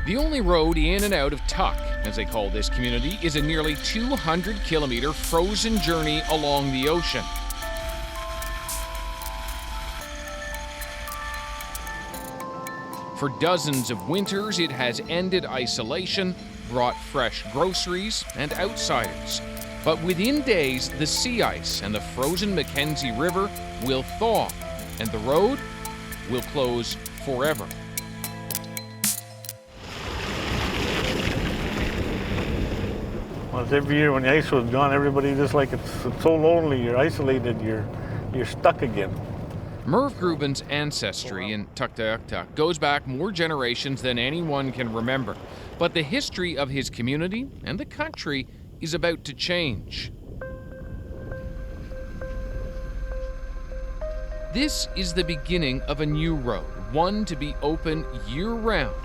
The only road in and out of Tuk, as they call this community, is a nearly 200-kilometer frozen journey along the ocean. For dozens of winters, it has ended isolation, brought fresh groceries and outsiders. But within days, the sea ice and the frozen Mackenzie River will thaw, and the road will close forever. Well, every year when the ice was gone, everybody just like it's so lonely, you're isolated, you're stuck again. Merv Gruben's ancestry in Tuktoyaktuk goes back more generations than anyone can remember. But the history of his community and the country is about to change. This is the beginning of a new road, one to be open year-round,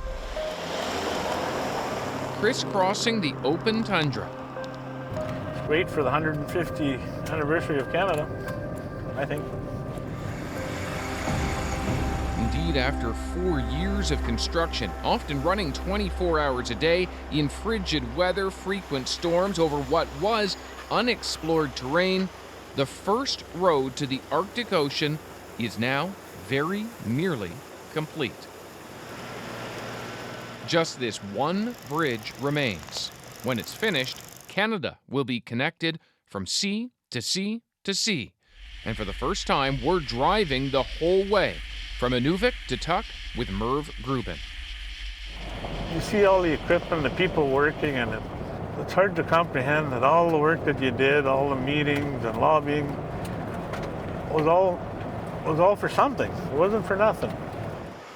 crisscrossing the open tundra. It's great for the 150th anniversary of Canada, I think. Indeed, after 4 years of construction, often running 24 hours a day in frigid weather, frequent storms over what was unexplored terrain, the first road to the Arctic Ocean is now very nearly complete. Just this one bridge remains. When it's finished, Canada will be connected from sea to sea to sea. And for the first time, we're driving the whole way from Inuvik to Tuk with Merv Gruben. You see all the equipment, the people working, and it's hard to comprehend that all the work that you did, all the meetings and lobbying, was all for something. It wasn't for nothing.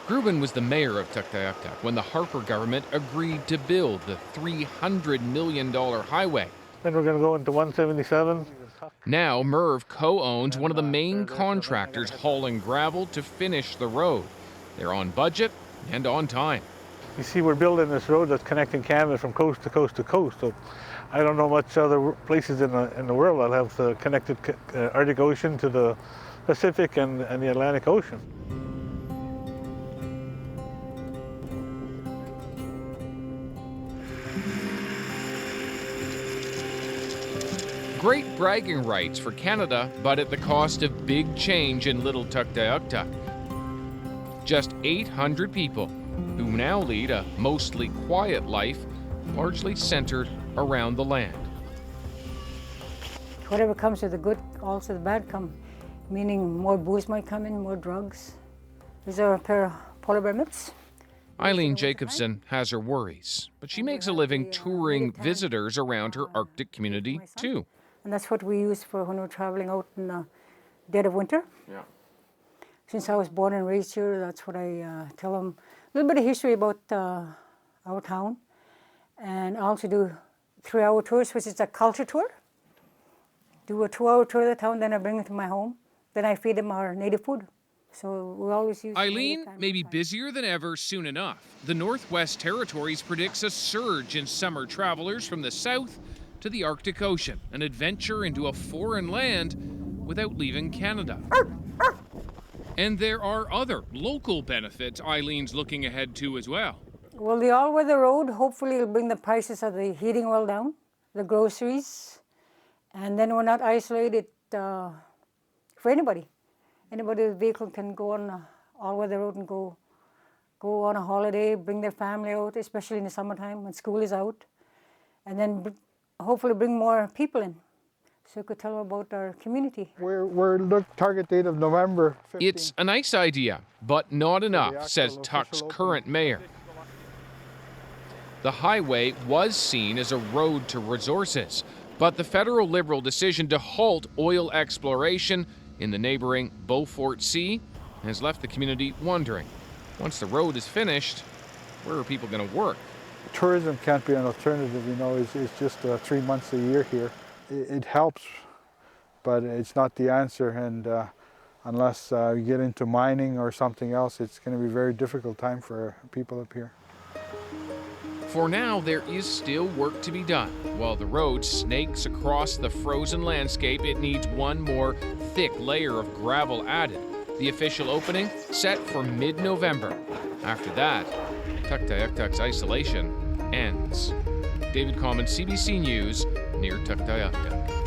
Gruben was the mayor of Tuktoyaktuk when the Harper government agreed to build the $300 million highway. Then we're going to go into 177. Now, Merv co-owns one of the main contractors hauling gravel to finish the road. They're on budget and on time. You see, we're building this road that's connecting Canada from coast to coast to coast. So I don't know much other places in the world that have the connected Arctic Ocean to the Pacific and the Atlantic Ocean. Great bragging rights for Canada, but at the cost of big change in little Tuktoyaktuk. Just 800 people who now lead a mostly quiet life, largely centered around the land. Whatever comes with the good, also the bad come, meaning more booze might come in, more drugs. These are a pair of polar bear mitts. Eileen Jacobson has her worries, but she makes a living touring visitors around her Arctic community too. And that's what we use for when we're traveling out in the dead of winter. Yeah. Since I was born and raised here, that's what I tell them. A little bit of history about our town. And I also do 3-hour tours, which is a culture tour. Do a 2-hour tour of the town, then I bring them to my home. Then I feed them our native food. So we always use... Eileen may be busier than ever soon enough. The Northwest Territories predicts a surge in summer travelers from the south to the Arctic Ocean, an adventure into a foreign land without leaving Canada. And there are other local benefits Eileen's looking ahead to as well. Well, the all-weather road hopefully will bring the prices of the heating oil down, the groceries, and then we're not isolated for anybody. Anybody with a vehicle can go on an all-weather road and go on a holiday, bring their family out, especially in the summertime when school is out, and then hopefully bring more people in, so we could tell them about our community. We're target date of November 15th. It's a nice idea, but not enough, says Tuk's current mayor. The highway was seen as a road to resources, but the federal Liberal decision to halt oil exploration in the neighboring Beaufort Sea has left the community wondering, once the road is finished, where are people going to work? Tourism can't be an alternative, you know, it's just 3 months a year here. It helps, but it's not the answer, and unless you get into mining or something else, it's going to be a very difficult time for people up here. For now, there is still work to be done. While the road snakes across the frozen landscape, it needs one more thick layer of gravel added. The official opening set for mid-November. After that, Tuktoyaktuk's isolation ends. David Common, CBC News, near Tuktoyaktuk.